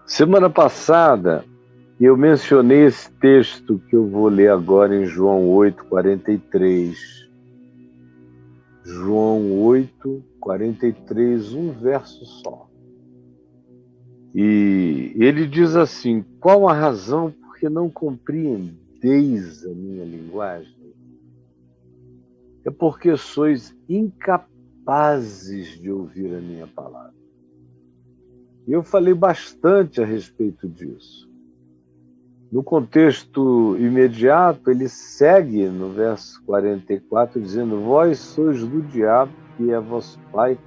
Semana passada, eu mencionei esse texto que eu vou ler agora em João 8:43. João 8:43, um verso só. E ele diz assim: qual a razão por que não compreendeis a minha linguagem? É porque sois incapazes de ouvir a minha palavra. E eu falei bastante a respeito disso. No contexto imediato, ele segue no verso 44, dizendo: vós sois do diabo, que é vosso pai,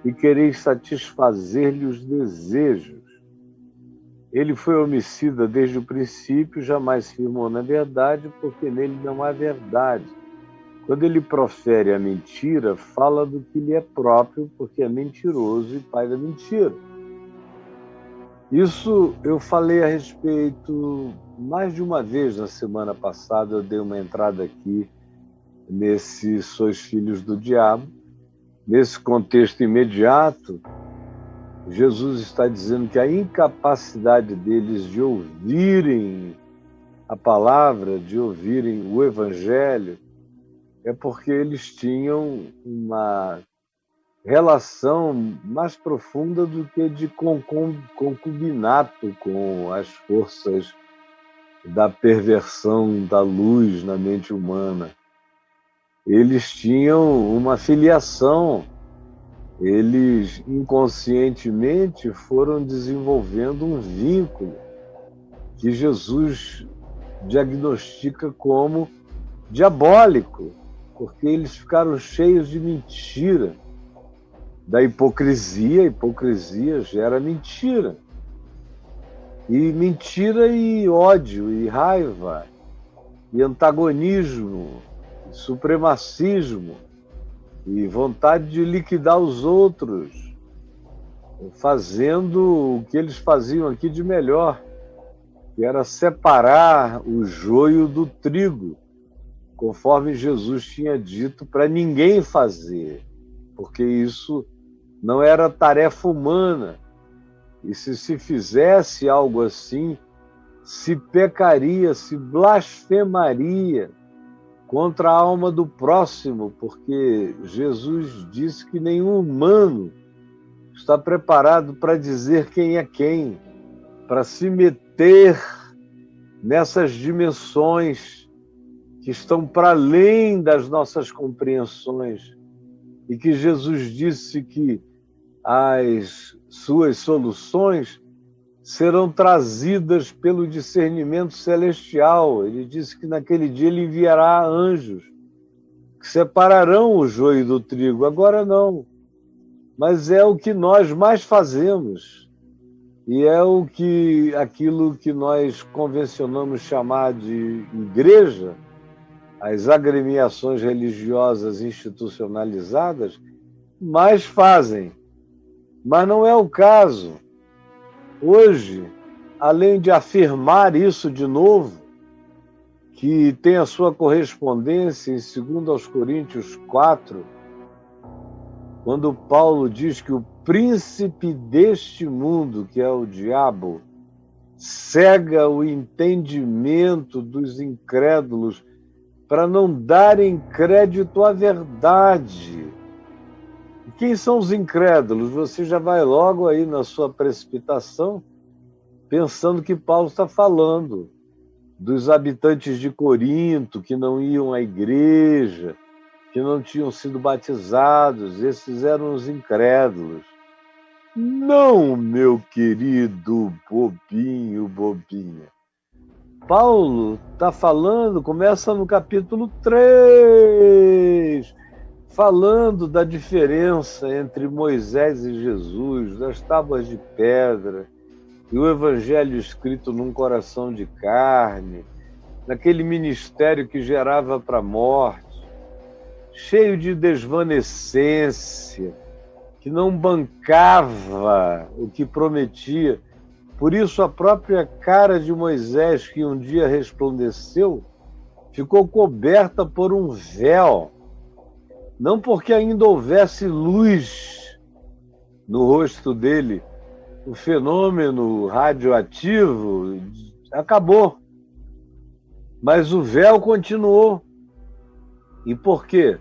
e quereis satisfazer-lhe os desejos. Ele foi homicida desde o princípio, jamais firmou na verdade, porque nele não há verdade. Quando ele profere a mentira, fala do que lhe é próprio, porque é mentiroso e pai da mentira. Isso eu falei a respeito mais de uma vez na semana passada. Eu dei uma entrada aqui nesse sois filhos do diabo. Nesse contexto imediato, Jesus está dizendo que a incapacidade deles de ouvirem a palavra, de ouvirem o evangelho, é porque eles tinham uma relação mais profunda do que de concubinato com as forças da perversão da luz na mente humana. Eles tinham uma filiação, eles inconscientemente foram desenvolvendo um vínculo que Jesus diagnostica como diabólico, porque eles ficaram cheios de mentira, da hipocrisia. A hipocrisia gera mentira. E mentira e ódio, e raiva, e antagonismo, e supremacismo, e vontade de liquidar os outros, fazendo o que eles faziam aqui de melhor, que era separar o joio do trigo, conforme Jesus tinha dito para ninguém fazer, porque isso não era tarefa humana. E se fizesse algo assim, se pecaria, se blasfemaria contra a alma do próximo, porque Jesus disse que nenhum humano está preparado para dizer quem é quem, para se meter nessas dimensões que estão para além das nossas compreensões, e que Jesus disse que as suas soluções serão trazidas pelo discernimento celestial. Ele disse que naquele dia ele enviará anjos que separarão o joio do trigo. Agora não, mas é o que nós mais fazemos, e é aquilo que nós convencionamos chamar de igreja, as agremiações religiosas institucionalizadas, mais fazem. Mas não é o caso. Hoje, além de afirmar isso de novo, que tem a sua correspondência em 2 Coríntios 4, quando Paulo diz que o príncipe deste mundo, que é o diabo, cega o entendimento dos incrédulos para não darem crédito à verdade. Quem são os incrédulos? Você já vai logo aí na sua precipitação pensando que Paulo está falando dos habitantes de Corinto que não iam à igreja, que não tinham sido batizados. Esses eram os incrédulos. Não, meu querido bobinho, bobinha. Paulo está falando, começa no capítulo 3, falando da diferença entre Moisés e Jesus, das tábuas de pedra, e o evangelho escrito num coração de carne, naquele ministério que gerava para a morte, cheio de desvanecência, que não bancava o que prometia. Por isso a própria cara de Moisés, que um dia resplandeceu, ficou coberta por um véu, não porque ainda houvesse luz no rosto dele, o fenômeno radioativo acabou, mas o véu continuou. E por quê?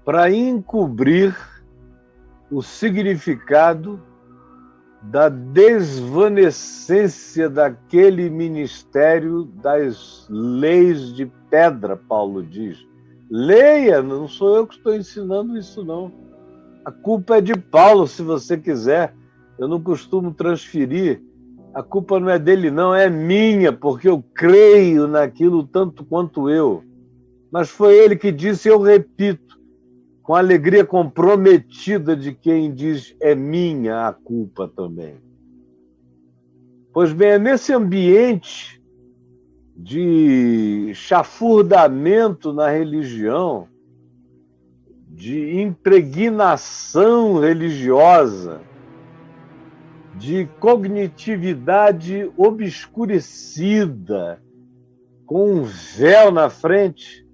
Para encobrir o significado da desvanecência daquele ministério das leis de pedra, Paulo diz. Leia, não sou eu que estou ensinando isso, não. A culpa é de Paulo, se você quiser. Eu não costumo transferir. A culpa não é dele, não, é minha, porque eu creio naquilo tanto quanto eu. Mas foi ele que disse, eu repito, com a alegria comprometida de quem diz, é minha a culpa também. Pois bem, é nesse ambiente de chafurdamento na religião, de impregnação religiosa, de cognitividade obscurecida, com um véu na frente,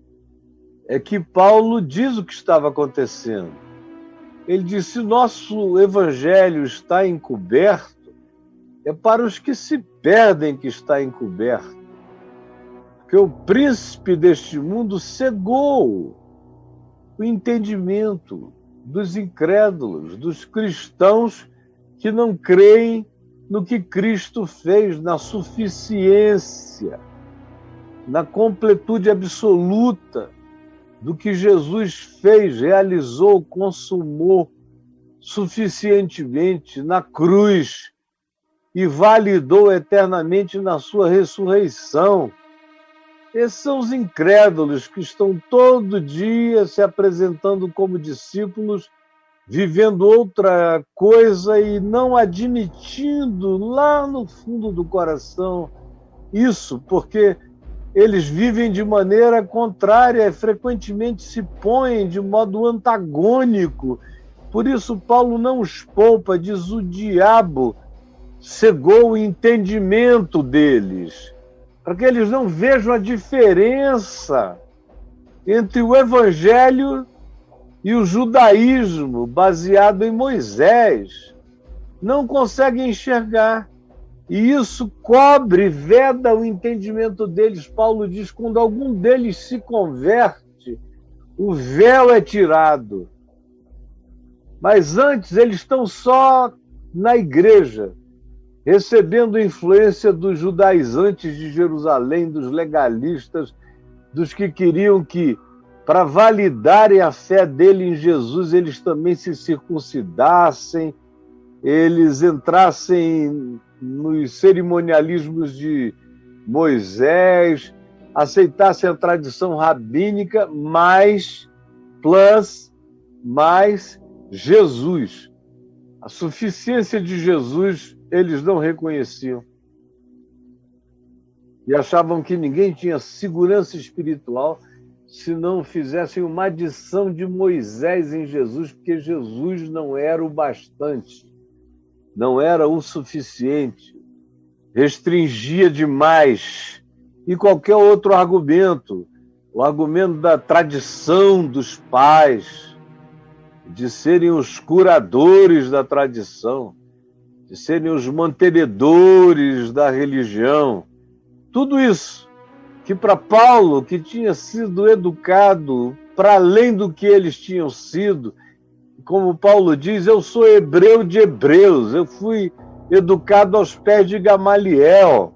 é que Paulo diz o que estava acontecendo. Ele disse, se nosso evangelho está encoberto, é para os que se perdem que está encoberto. Porque o príncipe deste mundo cegou o entendimento dos incrédulos, dos cristãos que não creem no que Cristo fez, na suficiência, na completude absoluta do que Jesus fez, realizou, consumou suficientemente na cruz e validou eternamente na sua ressurreição. Esses são os incrédulos que estão todo dia se apresentando como discípulos, vivendo outra coisa e não admitindo lá no fundo do coração isso, porque eles vivem de maneira contrária, frequentemente se põem de modo antagônico. Por isso Paulo não os poupa, diz o diabo cegou o entendimento deles, para que eles não vejam a diferença entre o evangelho e o judaísmo baseado em Moisés. Não conseguem enxergar. E isso cobre, veda o entendimento deles. Paulo diz, quando algum deles se converte, o véu é tirado. Mas antes eles estão só na igreja, recebendo influência dos judaizantes de Jerusalém, dos legalistas, dos que queriam que, para validarem a fé dele em Jesus, eles também se circuncidassem, eles entrassem nos cerimonialismos de Moisés, aceitassem a tradição rabínica, mais Jesus. A suficiência de Jesus eles não reconheciam. E achavam que ninguém tinha segurança espiritual se não fizessem uma adição de Moisés em Jesus, porque Jesus não era o bastante, não era o suficiente, restringia demais. E qualquer outro argumento, o argumento da tradição dos pais, de serem os curadores da tradição, de serem os mantenedores da religião, tudo isso que para Paulo, que tinha sido educado para além do que eles tinham sido, como Paulo diz, eu sou hebreu de hebreus, eu fui educado aos pés de Gamaliel,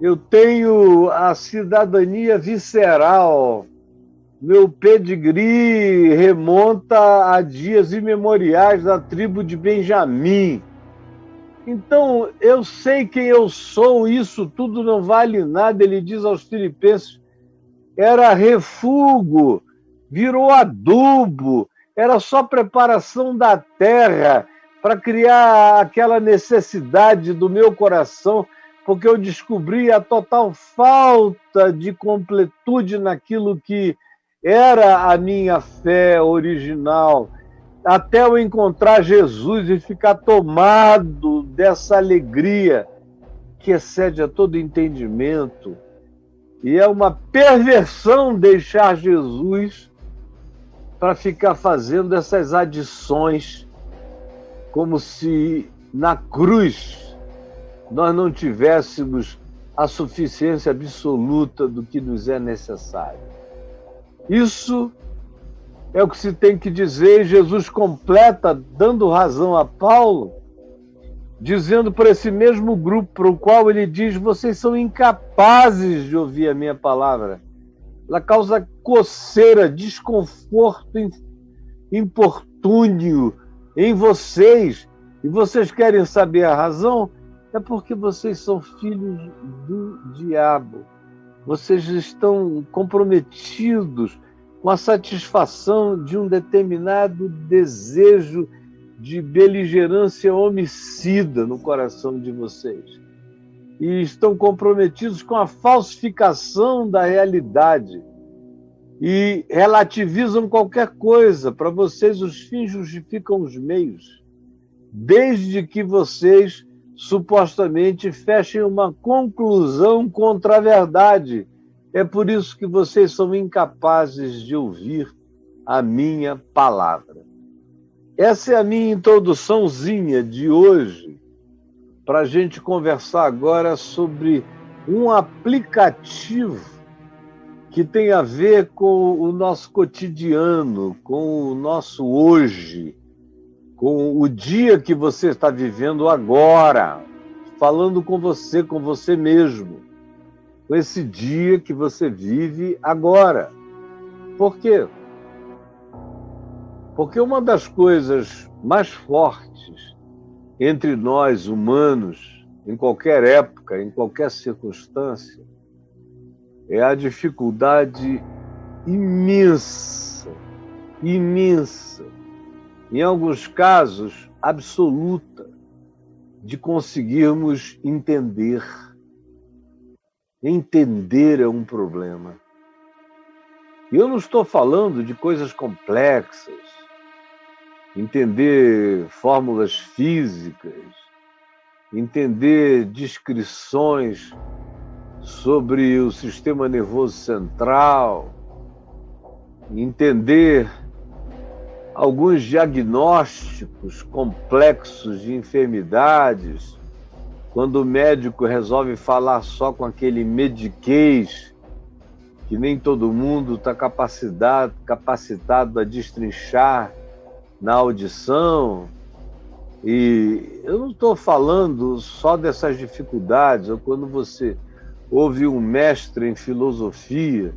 eu tenho a cidadania visceral, meu pedigree remonta a dias imemoriais da tribo de Benjamim. Então, eu sei quem eu sou, isso tudo não vale nada, ele diz aos Filipenses, era refúgio, virou adubo, era só preparação da terra para criar aquela necessidade do meu coração, porque eu descobri a total falta de completude naquilo que era a minha fé original, até eu encontrar Jesus e ficar tomado dessa alegria que excede a todo entendimento. E é uma perversão deixar Jesus para ficar fazendo essas adições, como se na cruz nós não tivéssemos a suficiência absoluta do que nos é necessário. Isso é o que se tem que dizer, e Jesus completa, dando razão a Paulo, dizendo para esse mesmo grupo para o qual ele diz: vocês são incapazes de ouvir a minha palavra. Ela causa coceira, desconforto, importúnio em vocês. E vocês querem saber a razão? É porque vocês são filhos do diabo. Vocês estão comprometidos com a satisfação de um determinado desejo de beligerância homicida no coração de vocês. E estão comprometidos com a falsificação da realidade. E relativizam qualquer coisa. Para vocês, os fins justificam os meios. Desde que vocês supostamente fechem uma conclusão contra a verdade. É por isso que vocês são incapazes de ouvir a minha palavra. Essa é a minha introduçãozinha de hoje, para a gente conversar agora sobre um aplicativo que tem a ver com o nosso cotidiano, com o nosso hoje, com o dia que você está vivendo agora, falando com você mesmo, com esse dia que você vive agora. Por quê? Porque uma das coisas mais fortes entre nós, humanos, em qualquer época, em qualquer circunstância, é a dificuldade imensa, em alguns casos, absoluta, de conseguirmos entender. Entender é um problema. E eu não estou falando de coisas complexas, entender fórmulas físicas, entender descrições sobre o sistema nervoso central, entender alguns diagnósticos complexos de enfermidades, quando o médico resolve falar só com aquele mediquês, que nem todo mundo está capacitado a destrinchar na audição. E eu não estou falando só dessas dificuldades, ou quando você ouve um mestre em filosofia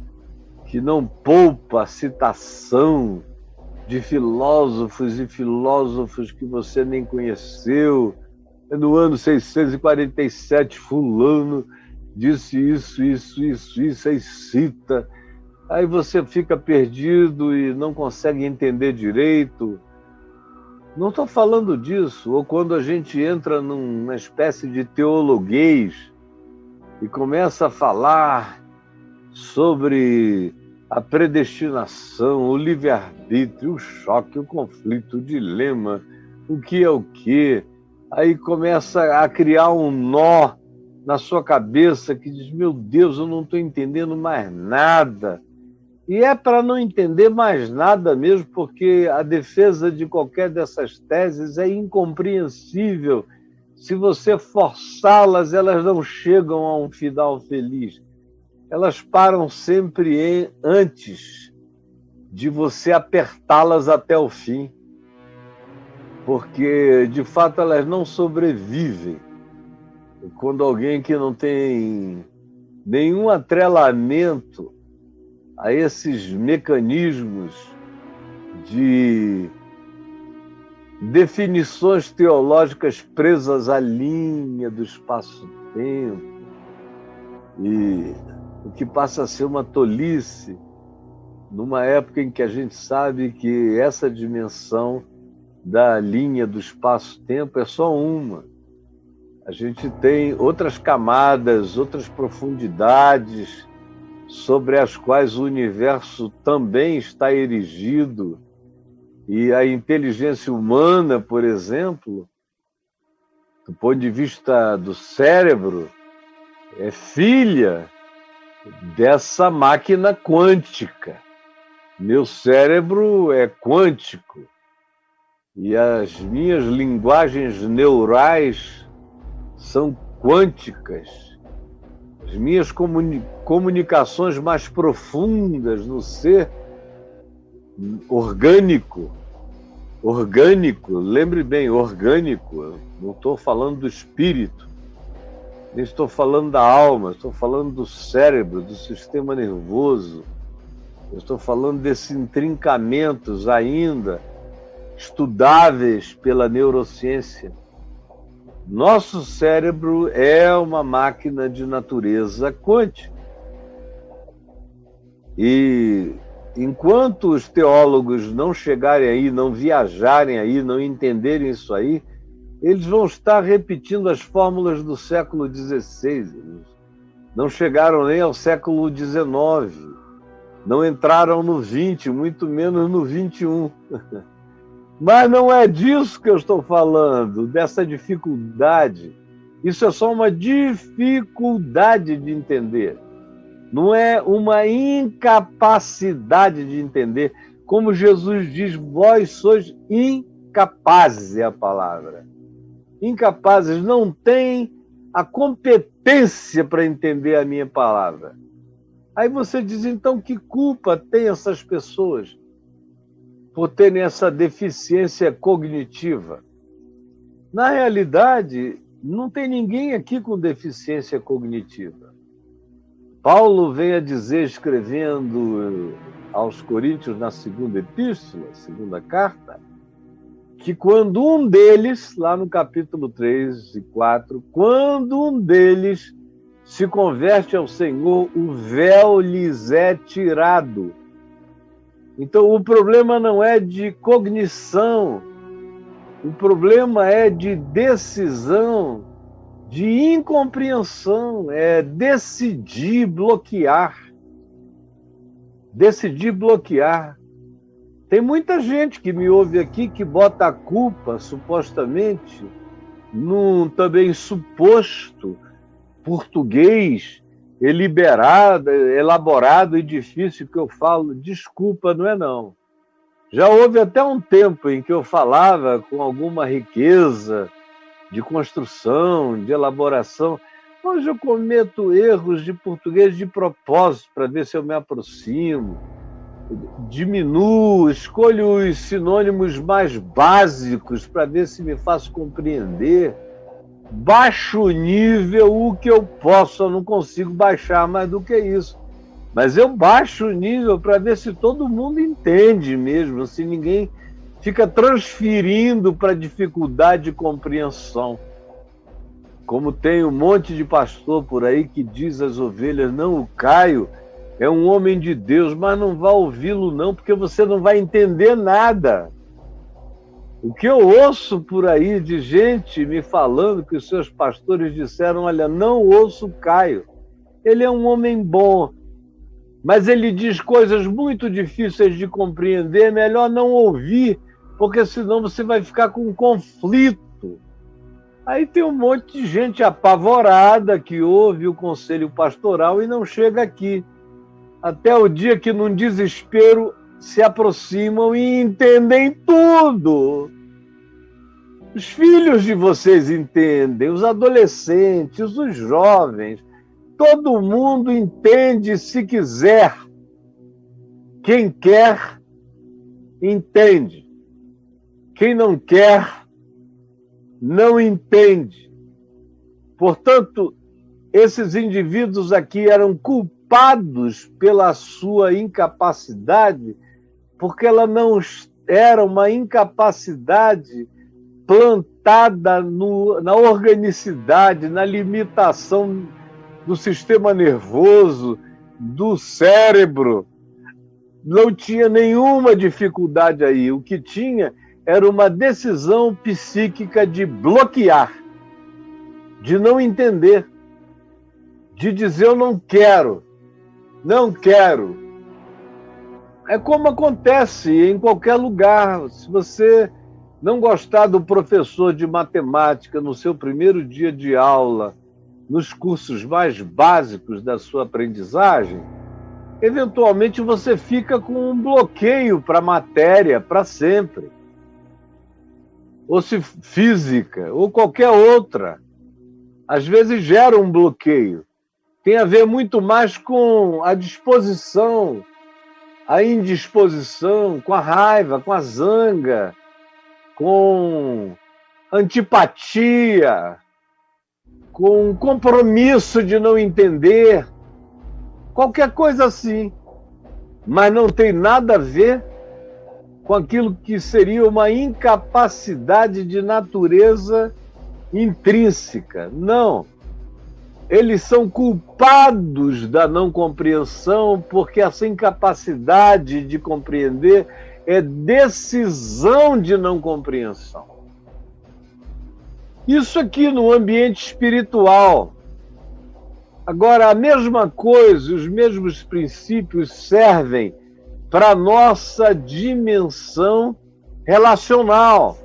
que não poupa a citação de filósofos e filósofos que você nem conheceu. No ano 647, fulano disse isso, aí cita. Aí você fica perdido e não consegue entender direito. Não estou falando disso. Ou quando a gente entra numa espécie de teologuês e começa a falar sobre a predestinação, o livre-arbítrio, o choque, o conflito, o dilema, o que é o quê. Aí começa a criar um nó na sua cabeça que diz: meu Deus, eu não estou entendendo mais nada. E é para não entender mais nada mesmo, porque a defesa de qualquer dessas teses é incompreensível. Se você forçá-las, elas não chegam a um final feliz. Elas param sempre antes de você apertá-las até o fim. Porque, de fato, elas não sobrevivem quando alguém que não tem nenhum atrelamento a esses mecanismos de definições teológicas presas à linha do espaço-tempo, e o que passa a ser uma tolice numa época em que a gente sabe que essa dimensão da linha do espaço-tempo é só uma. A gente tem outras camadas, outras profundidades sobre as quais o universo também está erigido. E a inteligência humana, por exemplo, do ponto de vista do cérebro, é filha dessa máquina quântica. Meu cérebro é quântico. E as minhas linguagens neurais são quânticas. As minhas comunicações mais profundas no ser orgânico, lembre bem, orgânico, não estou falando do espírito, nem estou falando da alma, estou falando do cérebro, do sistema nervoso, eu estou falando desses intrincamentos ainda estudáveis pela neurociência. Nosso cérebro é uma máquina de natureza quântica. E enquanto os teólogos não chegarem aí, não viajarem aí, não entenderem isso aí, eles vão estar repetindo as fórmulas do século XVI. Não chegaram nem ao século XIX. Não entraram no XX, muito menos no XXI. Mas não é disso que eu estou falando, dessa dificuldade. Isso é só uma dificuldade de entender. Não é uma incapacidade de entender. Como Jesus diz, vós sois incapazes, é a palavra. Incapazes, não têm a competência para entender a minha palavra. Aí você diz, então, que culpa tem essas pessoas por terem essa deficiência cognitiva? Na realidade, não tem ninguém aqui com deficiência cognitiva. Paulo vem a dizer, escrevendo aos Coríntios na segunda epístola, segunda carta, que quando um deles, lá no capítulo 3 e 4, quando um deles se converte ao Senhor, o véu lhes é tirado. Então, o problema não é de cognição, o problema é de decisão, de incompreensão, é decidir bloquear. Decidir bloquear. Tem muita gente que me ouve aqui que bota a culpa, supostamente, num também suposto português elaborado e difícil que eu falo. Desculpa, não é não. Já houve até um tempo em que eu falava com alguma riqueza de construção, de elaboração. Hoje eu cometo erros de português de propósito para ver se eu me aproximo, diminuo, escolho os sinônimos mais básicos para ver se me faço compreender. Baixo o nível o que eu posso, eu não consigo baixar mais do que isso. Mas eu baixo o nível para ver se todo mundo entende mesmo, se ninguém fica transferindo para dificuldade de compreensão. Como tem um monte de pastor por aí que diz às ovelhas, não, o Caio é um homem de Deus, mas não vá ouvi-lo não, porque você não vai entender nada. O que eu ouço por aí de gente me falando que os seus pastores disseram, olha, não ouço o Caio. Ele é um homem bom, mas ele diz coisas muito difíceis de compreender, é melhor não ouvir, porque senão você vai ficar com um conflito. Aí tem um monte de gente apavorada que ouve o conselho pastoral e não chega aqui. Até o dia que, num desespero, se aproximam e entendem tudo. Os filhos de vocês entendem, os adolescentes, os jovens, todo mundo entende se quiser. Quem quer, entende. Quem não quer, não entende. Portanto, esses indivíduos aqui eram culpados pela sua incapacidade, porque ela não era uma incapacidade plantada na organicidade, na limitação do sistema nervoso, do cérebro. Não tinha nenhuma dificuldade aí. O que tinha era uma decisão psíquica de bloquear, de não entender, de dizer eu não quero, não quero. É como acontece em qualquer lugar. Se você não gostar do professor de matemática no seu primeiro dia de aula, nos cursos mais básicos da sua aprendizagem, eventualmente você fica com um bloqueio para a matéria para sempre. ou se física, ou qualquer outra, às vezes gera um bloqueio. Tem a ver muito mais com a disposição, a indisposição, com a raiva, com a zanga, com antipatia, com compromisso de não entender, qualquer coisa assim. Mas não tem nada a ver com aquilo que seria uma incapacidade de natureza intrínseca. Não. Eles são culpados da não compreensão, porque essa incapacidade de compreender é decisão de não compreensão. Isso aqui no ambiente espiritual. Agora, a mesma coisa, os mesmos princípios servem para a nossa dimensão relacional.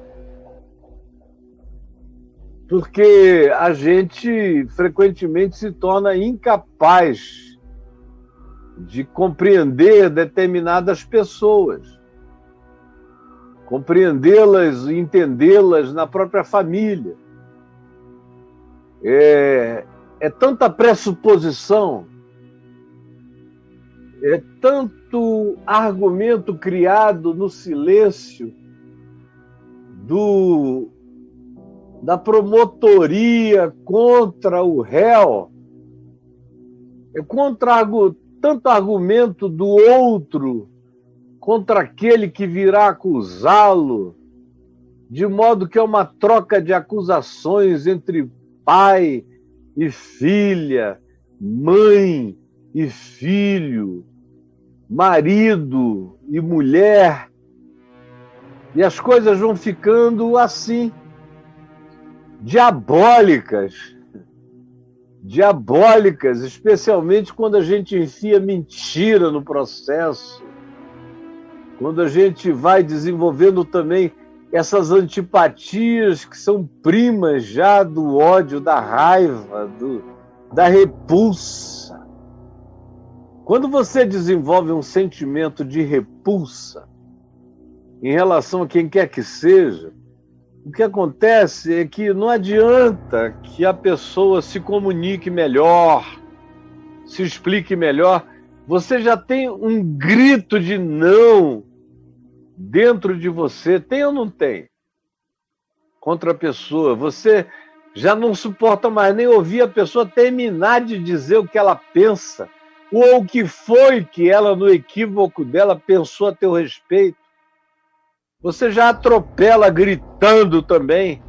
Porque a gente frequentemente se torna incapaz de compreender determinadas pessoas, compreendê-las e entendê-las na própria família. É tanta pressuposição, é tanto argumento criado no silêncio da promotoria contra o réu, tanto argumento do outro contra aquele que virá acusá-lo, de modo que é uma troca de acusações entre pai e filha, mãe e filho, marido e mulher, e as coisas vão ficando assim, diabólicas, especialmente quando a gente enfia mentira no processo, quando a gente vai desenvolvendo também essas antipatias que são primas já do ódio, da raiva, da repulsa. Quando você desenvolve um sentimento de repulsa em relação a quem quer que seja, o que acontece é que não adianta que a pessoa se comunique melhor, se explique melhor. Você já tem um grito de não dentro de você, tem ou não tem? Contra a pessoa. Você já não suporta mais nem ouvir a pessoa terminar de dizer o que ela pensa, ou o que foi que ela, no equívoco dela, pensou a teu respeito. Você já atropela gritando também.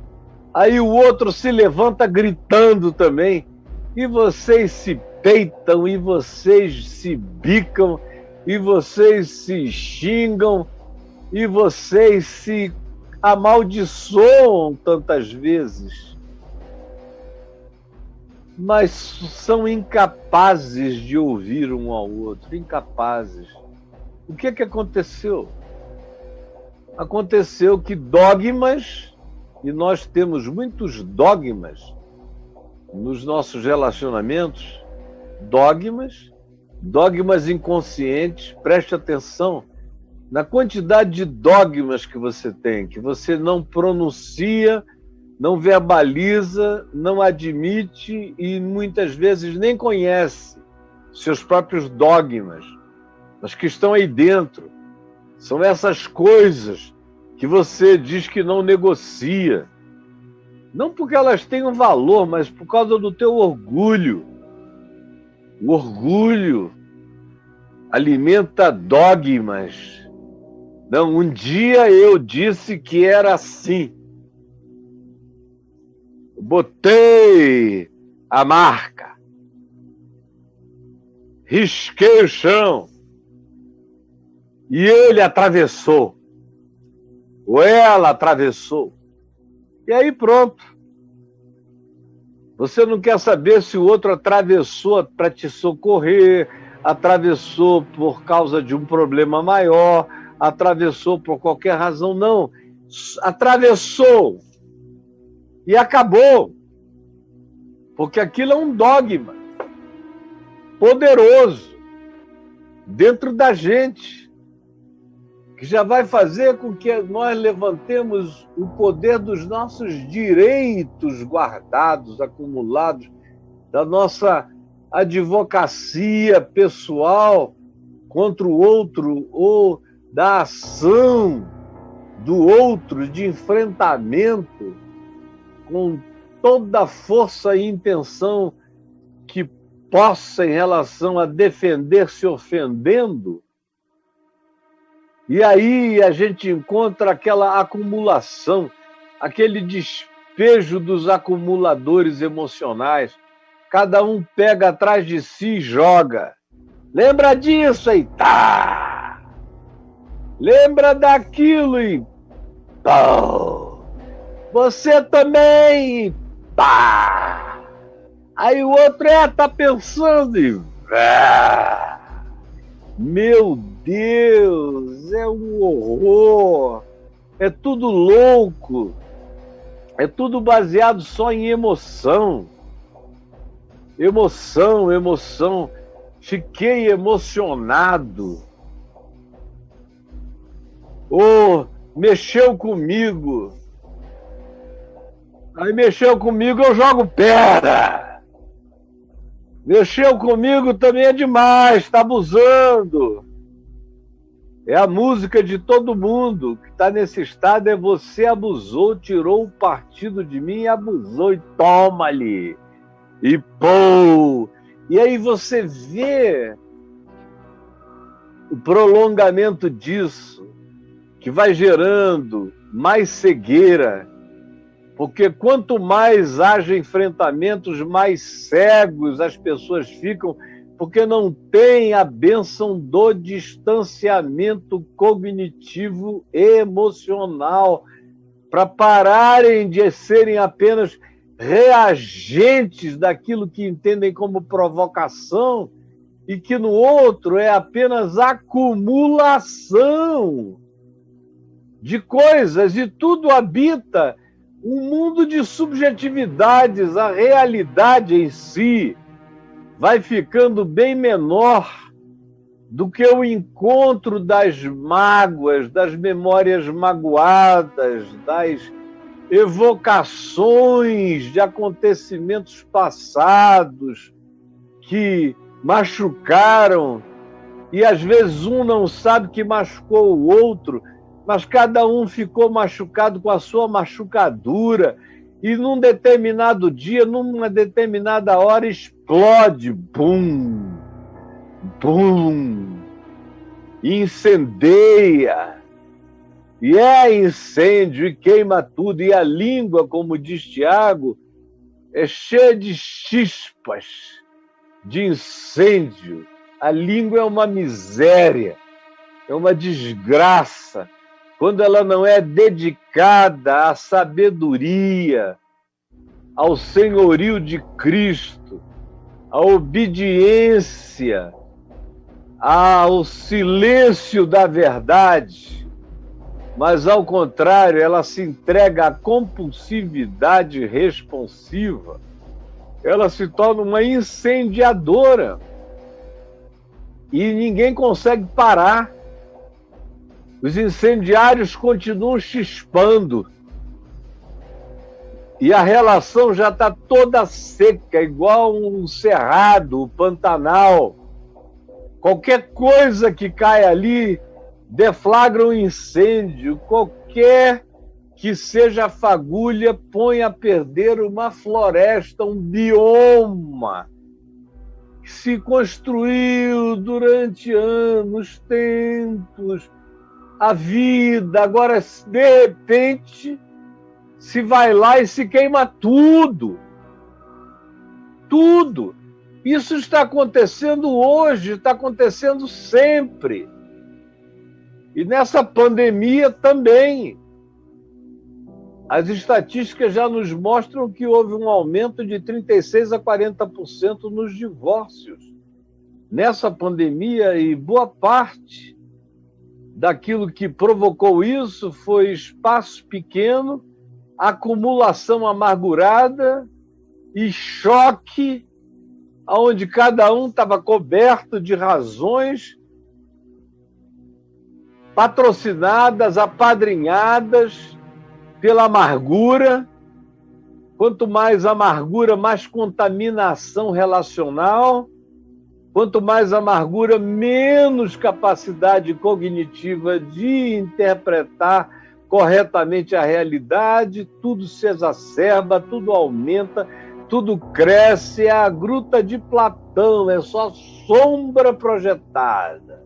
Aí o outro se levanta gritando também. E vocês se peitam, e vocês se bicam, e vocês se xingam, e vocês se amaldiçoam tantas vezes. Mas são incapazes de ouvir um ao outro. Incapazes. O que aconteceu? Aconteceu que dogmas, e nós temos muitos dogmas nos nossos relacionamentos, dogmas inconscientes, preste atenção na quantidade de dogmas que você tem, que você não pronuncia, não verbaliza, não admite e muitas vezes nem conhece seus próprios dogmas, mas que estão aí dentro. São essas coisas que você diz que não negocia. Não porque elas tenham valor, mas por causa do teu orgulho. O orgulho alimenta dogmas. Não, um dia eu disse que era assim. Botei a marca. Risquei o chão. E ele atravessou. Ou ela atravessou. E aí pronto. Você não quer saber se o outro atravessou para te socorrer, atravessou por causa de um problema maior, atravessou por qualquer razão, não. Atravessou. E acabou. Porque aquilo é um dogma poderoso dentro da gente, que já vai fazer com que nós levantemos o poder dos nossos direitos guardados, acumulados, da nossa advocacia pessoal contra o outro, ou da ação do outro, de enfrentamento com toda a força e intenção que possa em relação a defender-se ofendendo. E aí a gente encontra aquela acumulação, aquele despejo dos acumuladores emocionais. Cada um pega atrás de si e joga. Lembra disso aí? Tá! Lembra daquilo e... Pau! Você também! Pá! Aí o outro tá pensando e... Meu Deus, é um horror, é tudo louco, é tudo baseado só em emoção. Emoção, emoção. Fiquei emocionado. Oh, mexeu comigo. Aí mexeu comigo, eu jogo pedra. Mexeu comigo também é demais, está abusando. É a música de todo mundo que está nesse estado, é você abusou, tirou o partido de mim e abusou, e toma-lhe. E pô! E aí você vê o prolongamento disso, que vai gerando mais cegueira, porque quanto mais haja enfrentamentos, mais cegos as pessoas ficam, porque não tem a bênção do distanciamento cognitivo e emocional, para pararem de serem apenas reagentes daquilo que entendem como provocação, e que no outro é apenas acumulação de coisas, e tudo habita um mundo de subjetividades. A realidade em si vai ficando bem menor do que o encontro das mágoas, das memórias magoadas, das evocações de acontecimentos passados que machucaram, e às vezes um não sabe que machucou o outro, mas cada um ficou machucado com a sua machucadura, e num determinado dia, numa determinada hora, explode, bum, bum, incendeia. E é incêndio e queima tudo, e a língua, como diz Tiago, é cheia de chispas, de incêndio. A língua é uma miséria, é uma desgraça, quando ela não é dedicada à sabedoria, ao senhorio de Cristo, à obediência, ao silêncio da verdade. Mas, ao contrário, ela se entrega à compulsividade responsiva. Ela se torna uma incendiadora. E ninguém consegue parar. Os incendiários continuam chispando. E a relação já está toda seca, igual um cerrado, um Pantanal. Qualquer coisa que cai ali deflagra um incêndio. Qualquer que seja a fagulha põe a perder uma floresta, um bioma que se construiu durante anos, tempos, a vida. Agora, de repente, se vai lá e se queima tudo. Tudo. Isso está acontecendo hoje, está acontecendo sempre. E nessa pandemia também. As estatísticas já nos mostram que houve um aumento de 36% a 40% nos divórcios nessa pandemia, e boa parte daquilo que provocou isso foi espaço pequeno, acumulação amargurada e choque, onde cada um estava coberto de razões patrocinadas, apadrinhadas pela amargura. Quanto mais amargura, mais contaminação relacional. Quanto mais amargura, menos capacidade cognitiva de interpretar corretamente a realidade. Tudo se exacerba, tudo aumenta, tudo cresce. É a gruta de Platão, é só sombra projetada.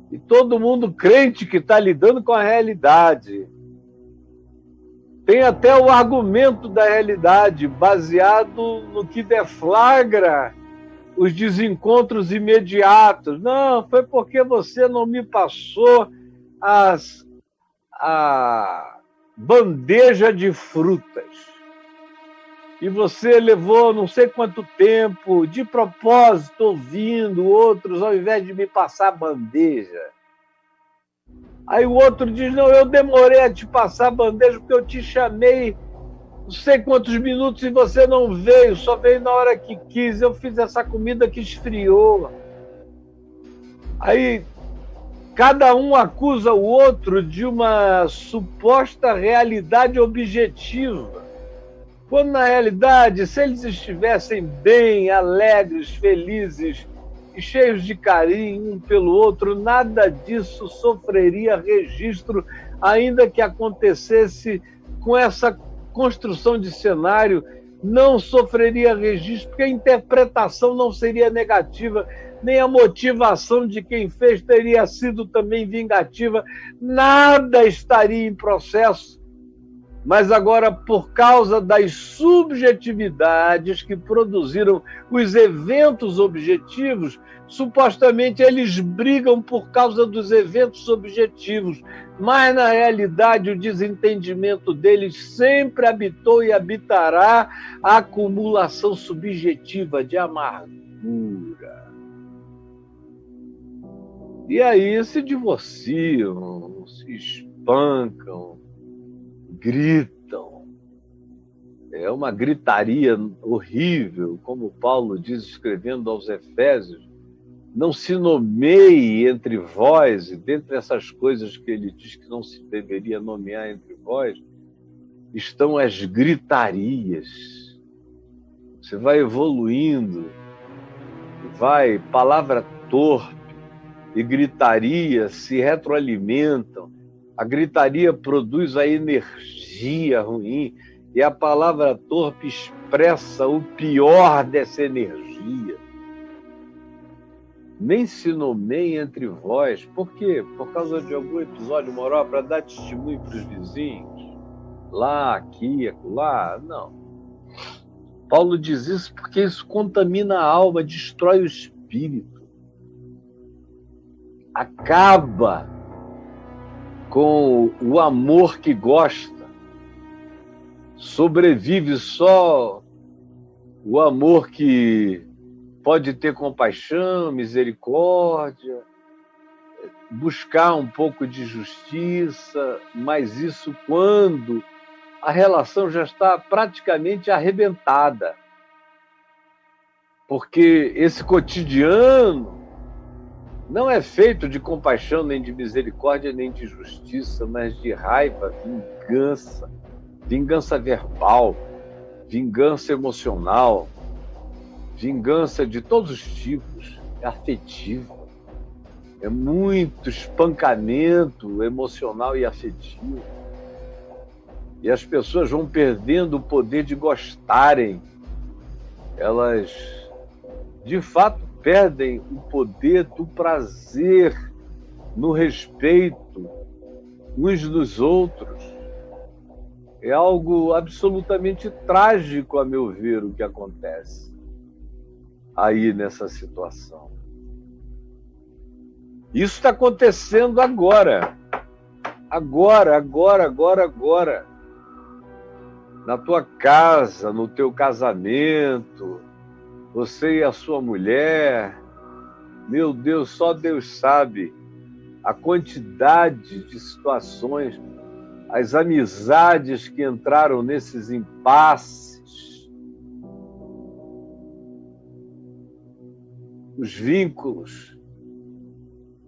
E todo mundo crente que está lidando com a realidade. Tem até o argumento da realidade, baseado no que deflagra os desencontros imediatos. Não, foi porque você não me passou a bandeja de frutas. E você levou não sei quanto tempo, de propósito, ouvindo outros, ao invés de me passar a bandeja. Aí o outro diz, não, eu demorei a te passar a bandeja porque eu te chamei não sei quantos minutos e você não veio, só veio na hora que quis, eu fiz essa comida que esfriou. Aí cada um acusa o outro de uma suposta realidade objetiva, quando na realidade, se eles estivessem bem, alegres, felizes e cheios de carinho um pelo outro, nada disso sofreria registro, ainda que acontecesse com essa construção de cenário, não sofreria registro, porque a interpretação não seria negativa, nem a motivação de quem fez teria sido também vingativa, nada estaria em processo. Mas agora, por causa das subjetividades que produziram os eventos objetivos, supostamente eles brigam por causa dos eventos objetivos, mas na realidade o desentendimento deles sempre habitou e habitará a acumulação subjetiva de amargura. E aí se divorciam, se espancam, gritam. É uma gritaria horrível, como Paulo diz escrevendo aos Efésios, não se nomeie entre vós, e dentre essas coisas que ele diz que não se deveria nomear entre vós, estão as gritarias. Você vai evoluindo, palavra torpe e gritaria se retroalimentam. A gritaria produz a energia ruim e a palavra torpe expressa o pior dessa energia. Nem se nomeie entre vós. Por quê? Por causa de algum episódio moral para dar testemunho para os vizinhos? Lá, aqui, acolá? Não. Paulo diz isso porque isso contamina a alma, destrói o espírito. Acaba com o amor que gosta. Sobrevive só o amor que pode ter compaixão, misericórdia, buscar um pouco de justiça, mas isso quando a relação já está praticamente arrebentada. Porque esse cotidiano não é feito de compaixão, nem de misericórdia, nem de justiça, mas de raiva, vingança, vingança verbal, vingança emocional, vingança de todos os tipos, é afetivo, é muito espancamento emocional e afetivo. E as pessoas vão perdendo o poder de gostarem, elas, de fato, perdem o poder do prazer no respeito uns dos outros. É algo absolutamente trágico, a meu ver, o que acontece aí nessa situação. Isso está acontecendo agora. Agora. Na tua casa, no teu casamento, você e a sua mulher, meu Deus, só Deus sabe a quantidade de situações, as amizades que entraram nesses impasses, os vínculos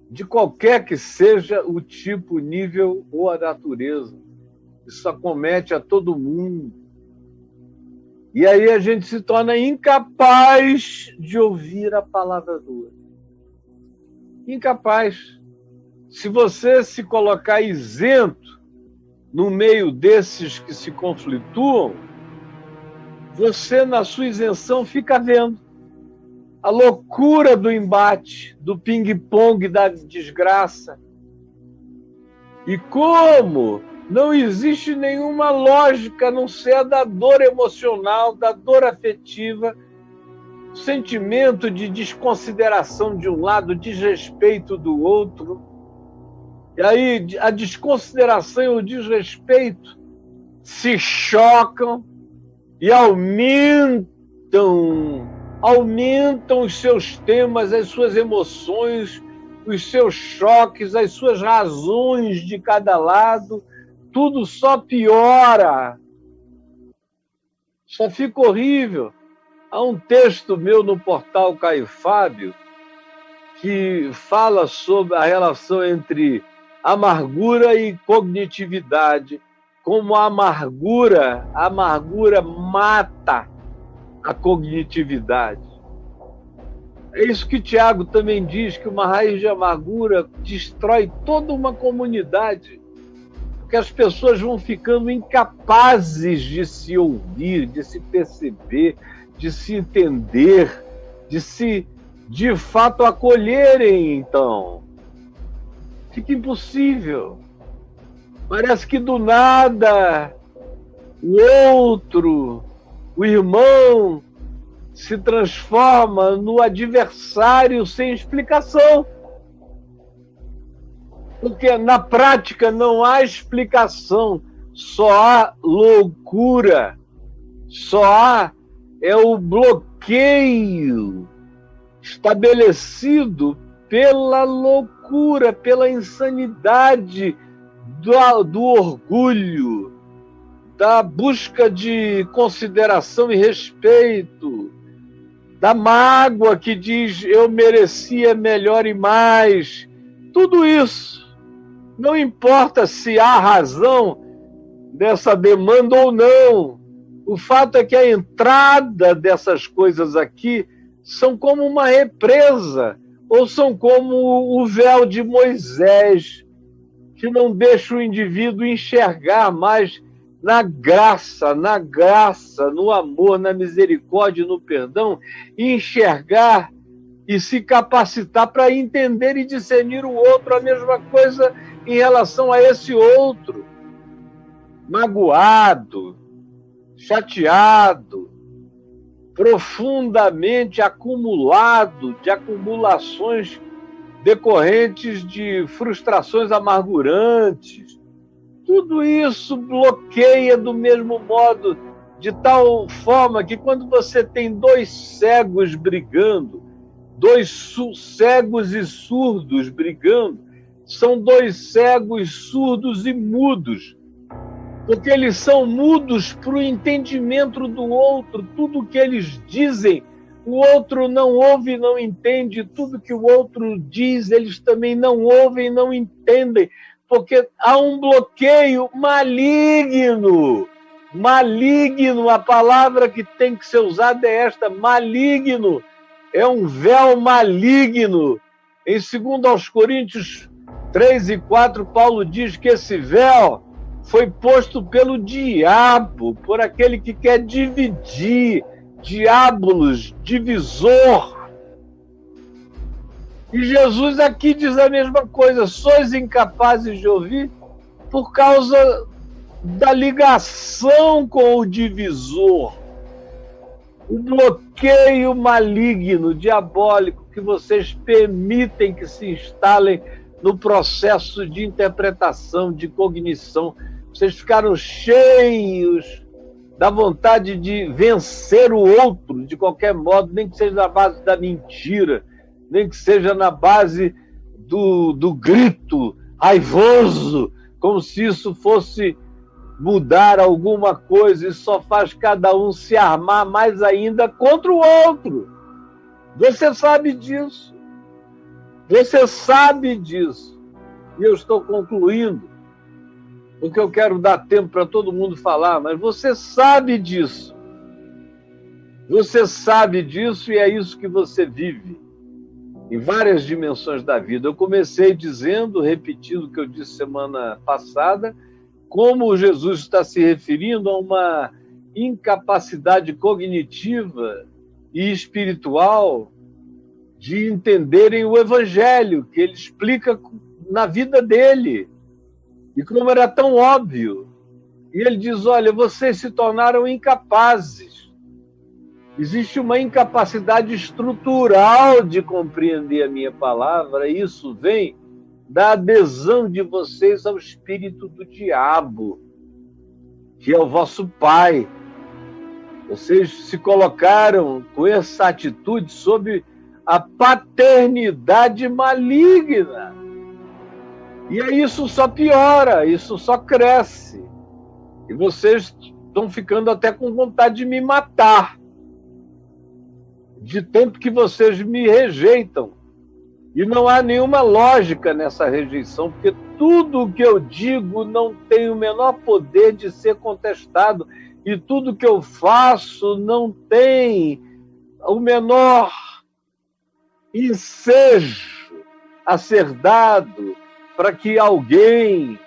de qualquer que seja o tipo, o nível ou a natureza. Isso acomete a todo mundo. E aí a gente se torna incapaz de ouvir a palavra do outro. Incapaz. Se você se colocar isento no meio desses que se conflituam, você, na sua isenção, fica vendo a loucura do embate, do ping-pong, da desgraça. E como não existe nenhuma lógica a não ser a da dor emocional, da dor afetiva, sentimento de desconsideração de um lado, desrespeito do outro. E aí a desconsideração e o desrespeito se chocam e aumentam os seus temas, as suas emoções, os seus choques, as suas razões de cada lado. Tudo só piora. Só fica horrível. Há um texto meu no portal Caio Fábio que fala sobre a relação entre amargura e cognitividade, como a amargura mata a cognitividade. É isso que Tiago também diz, que uma raiz de amargura destrói toda uma comunidade, porque as pessoas vão ficando incapazes de se ouvir, de se perceber, de se entender, de se, de fato, acolherem, então. Fica impossível. Parece que do nada o outro, o irmão, se transforma no adversário sem explicação. Porque na prática não há explicação, só há loucura, só há o bloqueio estabelecido pela loucura, pela insanidade do orgulho, da busca de consideração e respeito, da mágoa que diz eu merecia melhor e mais. Tudo isso, não importa se há razão dessa demanda ou não. O fato é que a entrada dessas coisas aqui são como uma represa, ou são como o véu de Moisés, que não deixa o indivíduo enxergar mais na graça, no amor, na misericórdia, no perdão, e enxergar e se capacitar para entender e discernir o outro. A mesma coisa em relação a esse outro, magoado, chateado, profundamente acumulado de acumulações decorrentes de frustrações amargurantes. Tudo isso bloqueia do mesmo modo, de tal forma que quando você tem dois cegos brigando, dois cegos e surdos brigando, são dois cegos, surdos e mudos, porque eles são mudos para o entendimento do outro. Tudo que eles dizem, o outro não ouve e não entende. Tudo que o outro diz, eles também não ouvem e não entendem, porque há um bloqueio maligno. Maligno, a palavra que tem que ser usada é esta, maligno. É um véu maligno. Em 2 Coríntios 3 e 4, Paulo diz que esse véu foi posto pelo diabo, por aquele que quer dividir, diabolos, divisor. E Jesus aqui diz a mesma coisa: sois incapazes de ouvir por causa da ligação com o divisor, o bloqueio maligno, diabólico, que vocês permitem que se instalem no processo de interpretação, de cognição. Vocês ficaram cheios da vontade de vencer o outro de qualquer modo, nem que seja na base da mentira, nem que seja na base do grito raivoso, como se isso fosse mudar alguma coisa. E só faz cada um se armar mais ainda contra o outro. Você sabe disso. Você sabe disso. E eu estou concluindo, porque eu quero dar tempo para todo mundo falar, mas você sabe disso. Você sabe disso e é isso que você vive em várias dimensões da vida. Eu comecei dizendo, repetindo o que eu disse semana passada, como Jesus está se referindo a uma incapacidade cognitiva e espiritual de entenderem o Evangelho, que ele explica na vida dele. E como era tão óbvio. E ele diz, olha, vocês se tornaram incapazes. Existe uma incapacidade estrutural de compreender a minha palavra, e isso vem da adesão de vocês ao espírito do diabo, que é o vosso pai. Vocês se colocaram com essa atitude sob a paternidade maligna. E aí isso só piora, isso só cresce. E vocês estão ficando até com vontade de me matar, de tanto que vocês me rejeitam. E não há nenhuma lógica nessa rejeição, porque tudo o que eu digo não tem o menor poder de ser contestado, e tudo que eu faço não tem o menor ensejo a ser dado para que alguém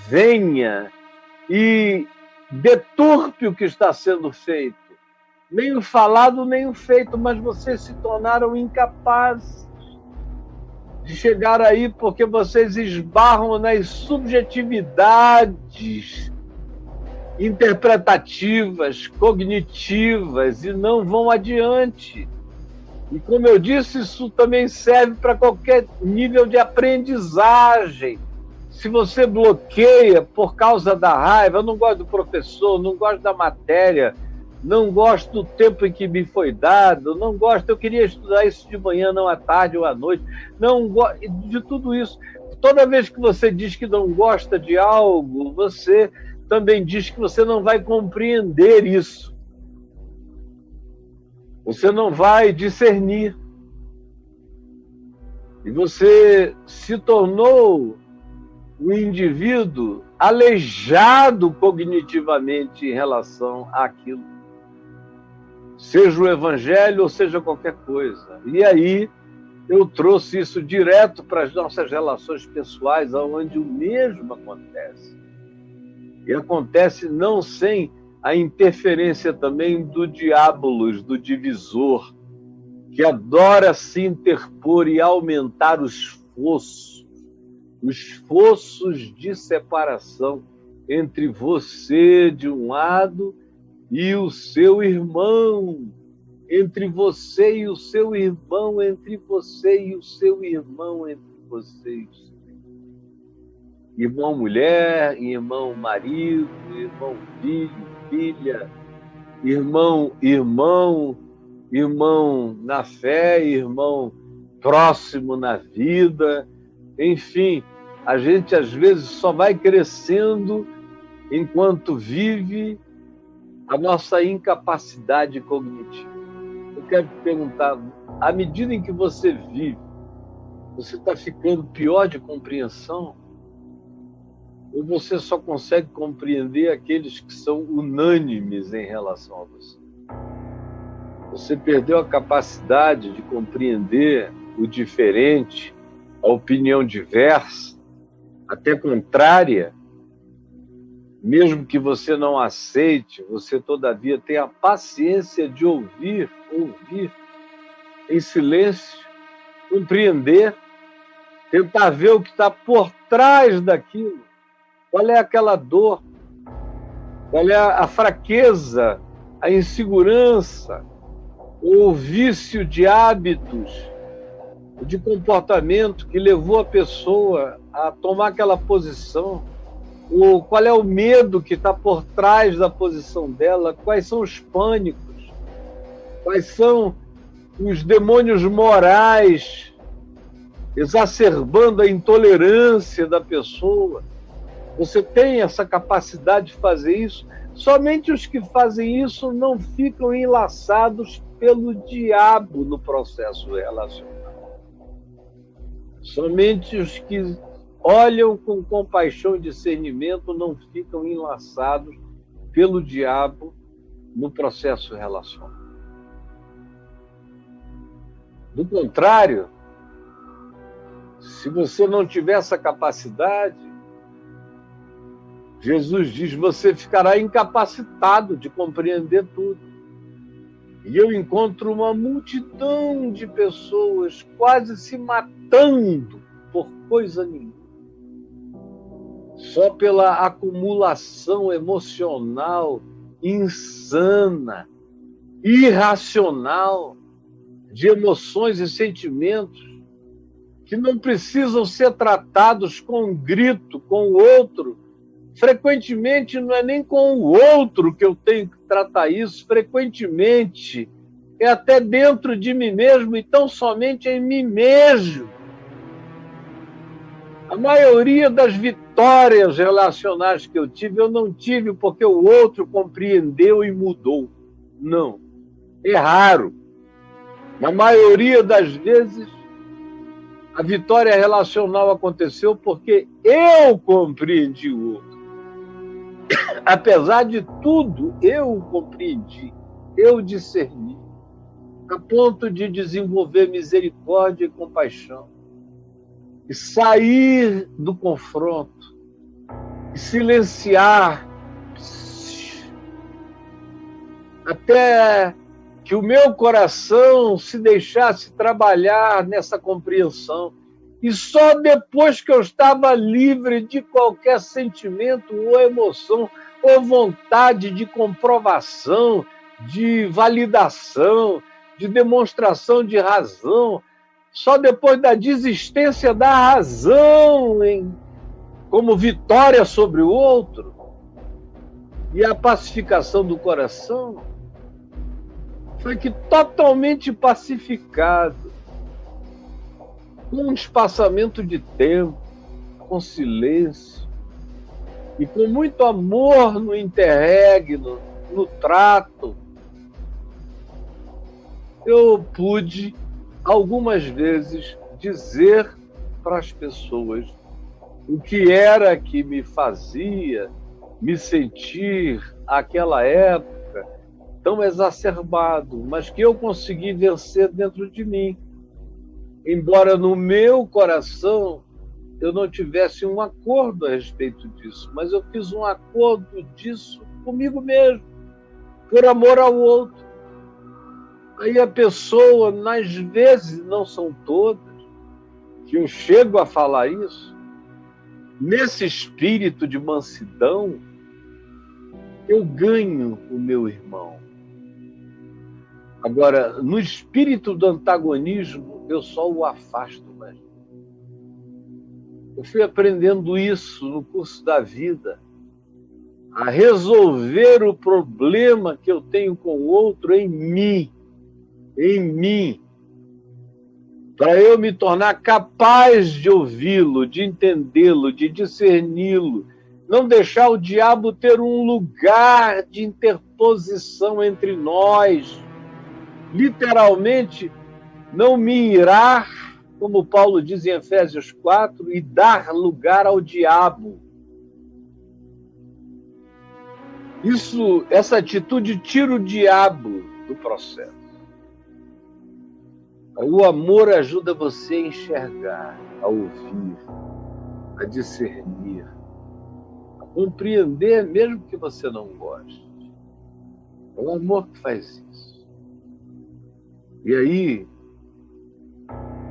venha e deturpe o que está sendo feito. Nem o falado, nem o feito, mas vocês se tornaram incapazes de chegar aí porque vocês esbarram nas subjetividades interpretativas, cognitivas, e não vão adiante. E como eu disse, isso também serve para qualquer nível de aprendizagem. Se você bloqueia por causa da raiva, eu não gosto do professor, não gosto da matéria, não gosto do tempo em que me foi dado, não gosto, eu queria estudar isso de manhã, não à tarde ou à noite, não gosto de tudo isso. Toda vez que você diz que não gosta de algo, você também diz que você não vai compreender isso. Você não vai discernir. E você se tornou um indivíduo aleijado cognitivamente em relação àquilo. Seja o Evangelho ou seja qualquer coisa. E aí eu trouxe isso direto para as nossas relações pessoais, onde o mesmo acontece. E acontece não sem a interferência também do diabolos, do divisor, que adora se interpor e aumentar os fossos de separação entre você de um lado e o seu irmão, entre você e o seu irmão, entre você e o seu irmão, entre vocês. Irmão mulher, irmão marido, irmão filho, filha, irmão na fé, irmão próximo na vida. Enfim, a gente às vezes só vai crescendo enquanto vive a nossa incapacidade cognitiva. Eu quero te perguntar, à medida em que você vive, você está ficando pior de compreensão? Ou você só consegue compreender aqueles que são unânimes em relação a você? Você perdeu a capacidade de compreender o diferente, a opinião diversa, até contrária. Mesmo que você não aceite, você todavia tem a paciência de ouvir em silêncio, compreender, tentar ver o que está por trás daquilo. Qual é aquela dor? Qual é a fraqueza, a insegurança, o vício de hábitos, de comportamento que levou a pessoa a tomar aquela posição? Qual é o medo que está por trás da posição dela? Quais são os pânicos? Quais são os demônios morais exacerbando a intolerância da pessoa? Você tem essa capacidade de fazer isso? Somente os que fazem isso não ficam enlaçados pelo diabo no processo relacional. Somente os que olham com compaixão e discernimento não ficam enlaçados pelo diabo no processo relacional. Do contrário, se você não tiver essa capacidade, Jesus diz, você ficará incapacitado de compreender tudo. E eu encontro uma multidão de pessoas quase se matando por coisa nenhuma. Só pela acumulação emocional insana, irracional, de emoções e sentimentos que não precisam ser tratados com um grito, com o outro. Frequentemente não é nem com o outro que eu tenho que tratar isso, frequentemente é até dentro de mim mesmo e tão somente em mim mesmo. A maioria das vitórias relacionais que eu não tive porque o outro compreendeu e mudou. Não. É raro. Na maioria das vezes, a vitória relacional aconteceu porque eu compreendi o outro. Apesar de tudo, eu o compreendi, eu discerni, a ponto de desenvolver misericórdia e compaixão, e sair do confronto, e silenciar, até que o meu coração se deixasse trabalhar nessa compreensão. E só depois que eu estava livre de qualquer sentimento ou emoção, ou vontade de comprovação, de validação, de demonstração de razão, só depois da desistência da razão como vitória sobre o outro e a pacificação do coração, foi que totalmente pacificado, com um espaçamento de tempo, com silêncio e com muito amor no interregno, no trato, eu pude algumas vezes dizer para as pessoas o que era que me fazia me sentir àquela época tão exacerbado, mas que eu consegui vencer dentro de mim. Embora no meu coração eu não tivesse um acordo a respeito disso, mas eu fiz um acordo disso comigo mesmo, por amor ao outro. Aí a pessoa, nas vezes, não são todas, que eu chego a falar isso, nesse espírito de mansidão, eu ganho o meu irmão. Agora, no espírito do antagonismo, eu só o afasto mais. Eu fui aprendendo isso no curso da vida, a resolver o problema que eu tenho com o outro em mim, para eu me tornar capaz de ouvi-lo, de entendê-lo, de discerni-lo, não deixar o diabo ter um lugar de interposição entre nós, literalmente não me irar, como Paulo diz em Efésios 4, e dar lugar ao diabo. Essa atitude tira o diabo do processo. O amor ajuda você a enxergar, a ouvir, a discernir, a compreender, mesmo que você não goste. É o amor que faz isso. E aí,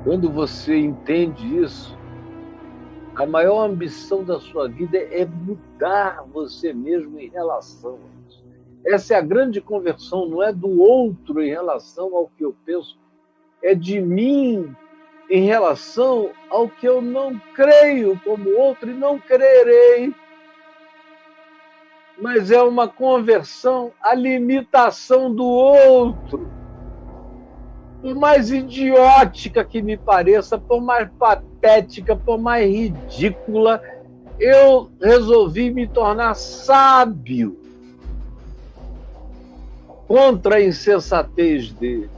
quando você entende isso, a maior ambição da sua vida é mudar você mesmo em relação a isso. Essa é a grande conversão, não é do outro em relação ao que eu penso, é de mim em relação ao que eu não creio como outro e não crerei. Mas é uma conversão à limitação do outro. Por mais idiótica que me pareça, por mais patética, por mais ridícula, eu resolvi me tornar sábio contra a insensatez dele.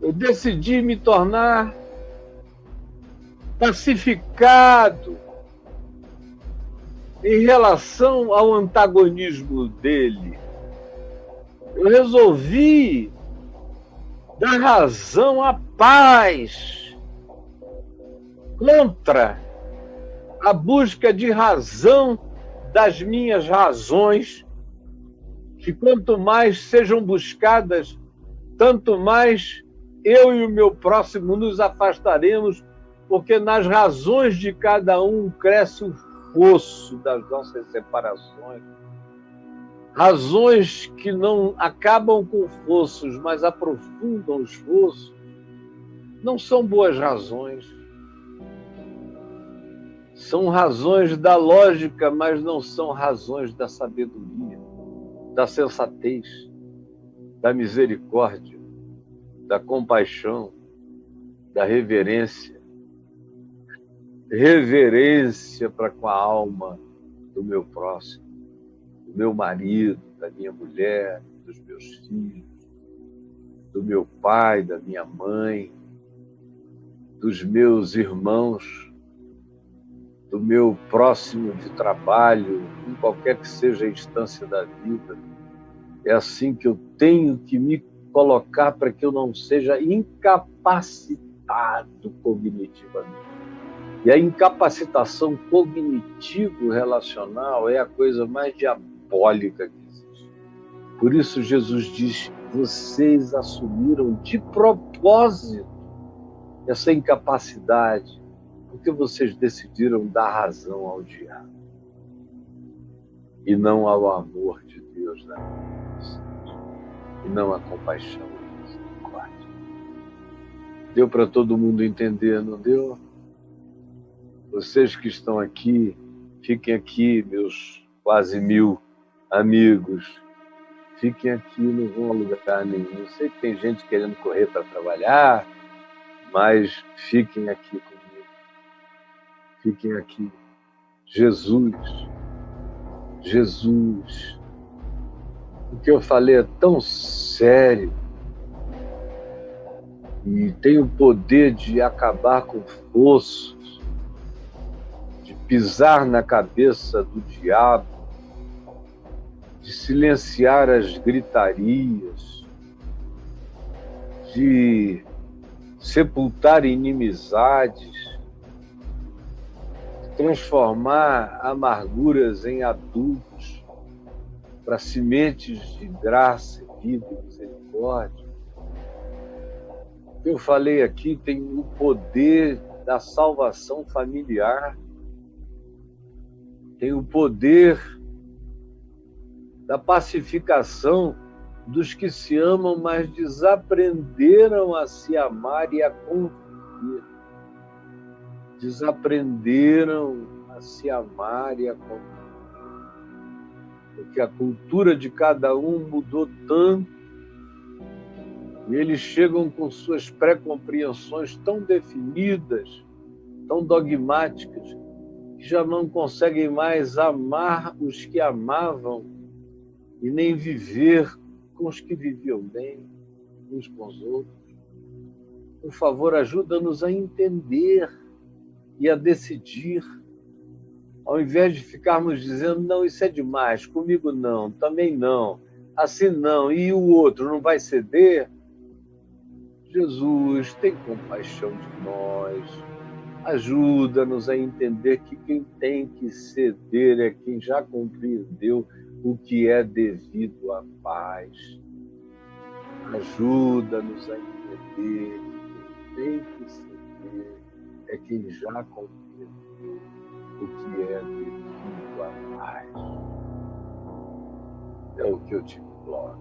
Eu decidi me tornar pacificado em relação ao antagonismo dele. Eu resolvi dar razão à paz contra a busca de razão das minhas razões, que quanto mais sejam buscadas, tanto mais eu e o meu próximo nos afastaremos, porque nas razões de cada um cresce o fosso das nossas separações. Razões que não acabam com fossos, mas aprofundam os fossos, não são boas razões. São razões da lógica, mas não são razões da sabedoria, da sensatez, da misericórdia, da compaixão, da reverência. Reverência para com a alma do meu próximo, do meu marido, da minha mulher, dos meus filhos, do meu pai, da minha mãe, dos meus irmãos, do meu próximo de trabalho, em qualquer que seja a instância da vida. É assim que eu tenho que me colocar para que eu não seja incapacitado cognitivamente. E a incapacitação cognitivo-relacional é a coisa mais diabólica que existe. Por isso Jesus diz, vocês assumiram de propósito essa incapacidade, porque vocês decidiram dar razão ao diabo e não ao amor de Deus na vida, e não à compaixão e misericórdia. Deu para todo mundo entender, não deu? Vocês que estão aqui, fiquem aqui, meus quase 1000 amigos. Fiquem aqui, não vão a lugar nenhum. Eu sei que tem gente querendo correr para trabalhar, mas fiquem aqui comigo. Fiquem aqui. Jesus. O que eu falei é tão sério e tem o poder de acabar com fossos, de pisar na cabeça do diabo, de silenciar as gritarias, de sepultar inimizades, de transformar amarguras em adubos para sementes de graça, vida e misericórdia. O que eu falei aqui tem o poder da salvação familiar, tem o poder da pacificação dos que se amam, mas desaprenderam a se amar e a conviver. Desaprenderam a se amar e a conviver. Porque a cultura de cada um mudou tanto, e eles chegam com suas pré-compreensões tão definidas, tão dogmáticas, que já não conseguem mais amar os que amavam e nem viver com os que viviam bem, uns com os outros. Por favor, ajuda-nos a entender e a decidir, ao invés de ficarmos dizendo, não, isso é demais, comigo não, também não, assim não, e o outro não vai ceder? Jesus, tem compaixão de nós, ajuda-nos a entender que quem tem que ceder é quem já compreendeu o que é devido à paz. Ajuda-nos a entender que quem tem que ceder é quem já compreendeu o que é devido à paz. É o que eu te imploro.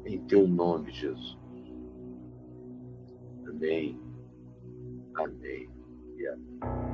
Em teu nome, Jesus. Amém. Amém e amém.